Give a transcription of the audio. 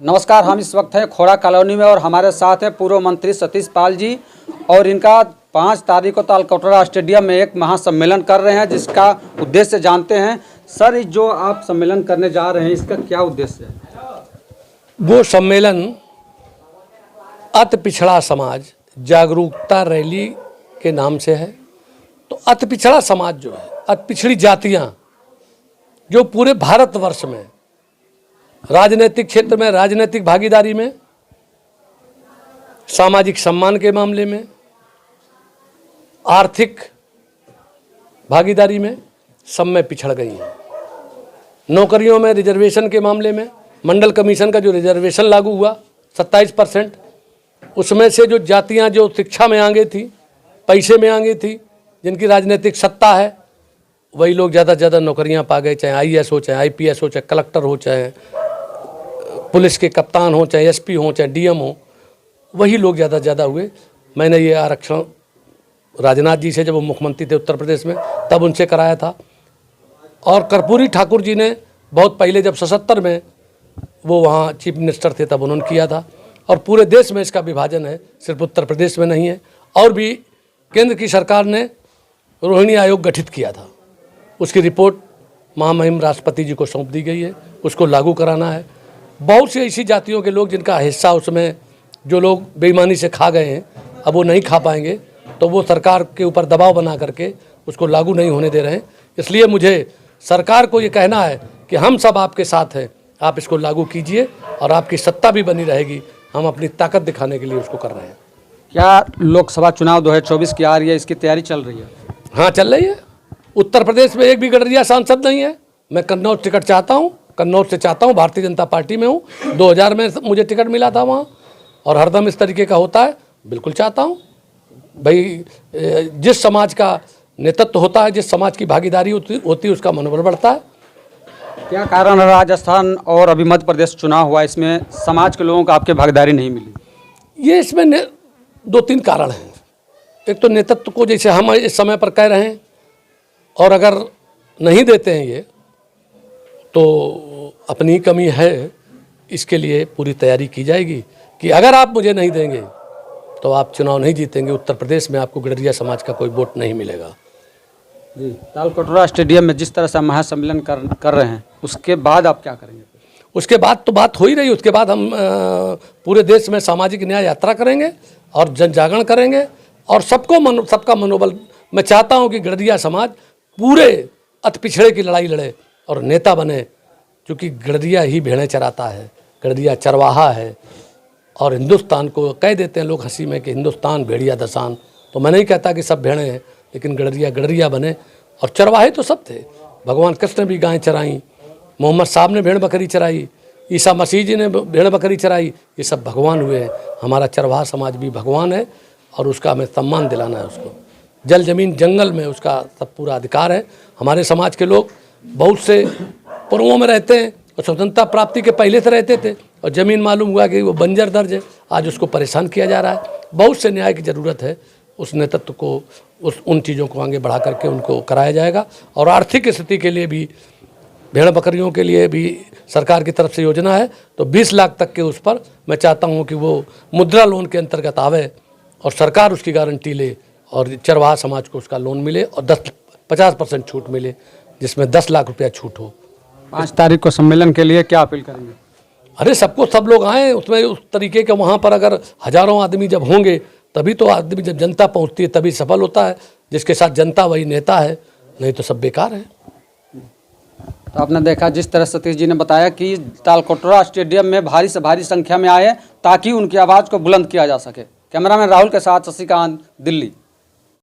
नमस्कार, हम इस वक्त हैं खोड़ा कॉलोनी में और हमारे साथ है पूर्व मंत्री सतीश पाल जी और इनका 5 तारीख को तालकटोरा स्टेडियम में एक महासम्मेलन कर रहे हैं जिसका उद्देश्य जानते हैं। सर, जो आप सम्मेलन करने जा रहे हैं इसका क्या उद्देश्य है? वो सम्मेलन अति पिछड़ा समाज जागरूकता रैली के नाम से है। तो अति पिछड़ा समाज जो है, अति पिछड़ी जातियाँ जो पूरे भारतवर्ष में राजनीतिक क्षेत्र में, राजनीतिक भागीदारी में, सामाजिक सम्मान के मामले में, आर्थिक भागीदारी में, सब में पिछड़ गई हैं। नौकरियों में रिजर्वेशन के मामले में मंडल कमीशन का जो रिजर्वेशन लागू हुआ 27%, उसमें से जो जातियां जो शिक्षा में आगे थी, पैसे में आगे थी, जिनकी राजनीतिक सत्ता है, वही लोग ज़्यादा से ज़्यादा नौकरियां पा गए, चाहे IAS हो, चाहे IPS हो, चाहे कलेक्टर हो, चाहे पुलिस के कप्तान हो, चाहे SP हो, चाहे DM हो, वही लोग ज़्यादा से ज़्यादा हुए। मैंने ये आरक्षण राजनाथ जी से, जब वो मुख्यमंत्री थे उत्तर प्रदेश में, तब उनसे कराया था। और कर्पूरी ठाकुर जी ने बहुत पहले, जब 77 में वो वहाँ चीफ मिनिस्टर थे, तब उन्होंने किया था। और पूरे देश में इसका विभाजन है, सिर्फ उत्तर प्रदेश में नहीं है। और भी केंद्र की सरकार ने रोहिणी आयोग गठित किया था, उसकी रिपोर्ट महामहिम राष्ट्रपति जी को सौंप दी गई है, उसको लागू कराना है। बहुत सी ऐसी जातियों के लोग जिनका हिस्सा उसमें जो लोग बेईमानी से खा गए हैं, अब वो नहीं खा पाएंगे, तो वो सरकार के ऊपर दबाव बना करके उसको लागू नहीं होने दे रहे हैं। इसलिए मुझे सरकार को ये कहना है कि हम सब आपके साथ हैं, आप इसको लागू कीजिए और आपकी सत्ता भी बनी रहेगी। हम अपनी ताकत दिखाने के लिए उसको कर रहे हैं। क्या लोकसभा चुनाव 2024 की आ रही है, इसकी तैयारी चल रही है? हाँ, चल रही है। उत्तर प्रदेश में एक भी गडरिया सांसद नहीं है। मैं कन्नौज टिकट चाहता हूँ, कन्नौज से चाहता हूँ, भारतीय जनता पार्टी में हूँ। 2000 में मुझे टिकट मिला था वहाँ, और हरदम इस तरीके का होता है। बिल्कुल चाहता हूँ भाई, जिस समाज का नेतृत्व होता है, जिस समाज की भागीदारी होती है, उसका मनोबल बढ़ता है। क्या कारण है राजस्थान और अभी मध्य प्रदेश चुनाव हुआ, इसमें समाज के लोगों को आपकी भागीदारी नहीं मिली? ये इसमें 2-3 कारण हैं। एक तो नेतृत्व को, जैसे हम इस समय पर कह रहे हैं, और अगर नहीं देते हैं ये, तो अपनी कमी है। इसके लिए पूरी तैयारी की जाएगी कि अगर आप मुझे नहीं देंगे तो आप चुनाव नहीं जीतेंगे। उत्तर प्रदेश में आपको गडरिया समाज का कोई वोट नहीं मिलेगा। जी, तालकटोरा स्टेडियम में जिस तरह से महासम्मेलन कर रहे हैं, उसके बाद आप क्या करेंगे? उसके बाद तो बात हो ही रही। उसके बाद हम पूरे देश में सामाजिक न्याय यात्रा करेंगे और जन जागरण करेंगे, और सबका मनोबल। मैं चाहता हूं कि गडरिया समाज पूरे अति पिछड़े की लड़ाई लड़े और नेता बने, क्योंकि गडरिया ही भेड़ें चराता है, गडरिया चरवाहा है। और हिंदुस्तान को कह देते हैं लोग हंसी में कि हिंदुस्तान भेड़िया दसान। तो मैं नहीं कहता कि सब भेड़ें हैं, लेकिन गडरिया बने। और चरवाहे तो सब थे। भगवान कृष्ण ने भी गायें चराई, मोहम्मद साहब ने भेड़ बकरी चराई, ईसा मसीह जी ने भेड़ बकरी चराई। ये सब भगवान हुए हैं। हमारा चरवाहा समाज भी भगवान है, और उसका हमें सम्मान दिलाना है। उसको जल जमीन जंगल में उसका सब पूरा अधिकार है। हमारे समाज के लोग बहुत से पूर्वों में रहते हैं, और स्वतंत्रता प्राप्ति के पहले से रहते थे, और ज़मीन मालूम हुआ कि वो बंजर दर्ज है। आज उसको परेशान किया जा रहा है। बहुत से न्याय की ज़रूरत है। उस नेतृत्व को, उन चीज़ों को आगे बढ़ा करके उनको कराया जाएगा। और आर्थिक स्थिति के लिए भी, भेड़ बकरियों के लिए भी सरकार की तरफ से योजना है। तो 20 लाख तक के उस पर मैं चाहता हूँ कि वो मुद्रा लोन के अंतर्गत आवे, और सरकार उसकी गारंटी ले, और चरवाहा समाज को उसका लोन मिले, और 50% छूट मिले, जिसमें 10 लाख रुपया छूट हो। 5 तारीख को सम्मेलन के लिए क्या अपील करेंगे? अरे सब लोग आएँ उसमें। उस तरीके के वहाँ पर अगर हजारों आदमी जब होंगे, तभी तो आदमी, जब जनता पहुँचती है तभी सफल होता है। जिसके साथ जनता वही नेता है, नहीं तो सब बेकार है। तो आपने देखा जिस तरह सतीश जी ने बताया कि तालकटोरा स्टेडियम में भारी से भारी संख्या में आए ताकि उनकी आवाज़ को बुलंद किया जा सके। कैमरामैन राहुल के साथ शशिकांत, दिल्ली।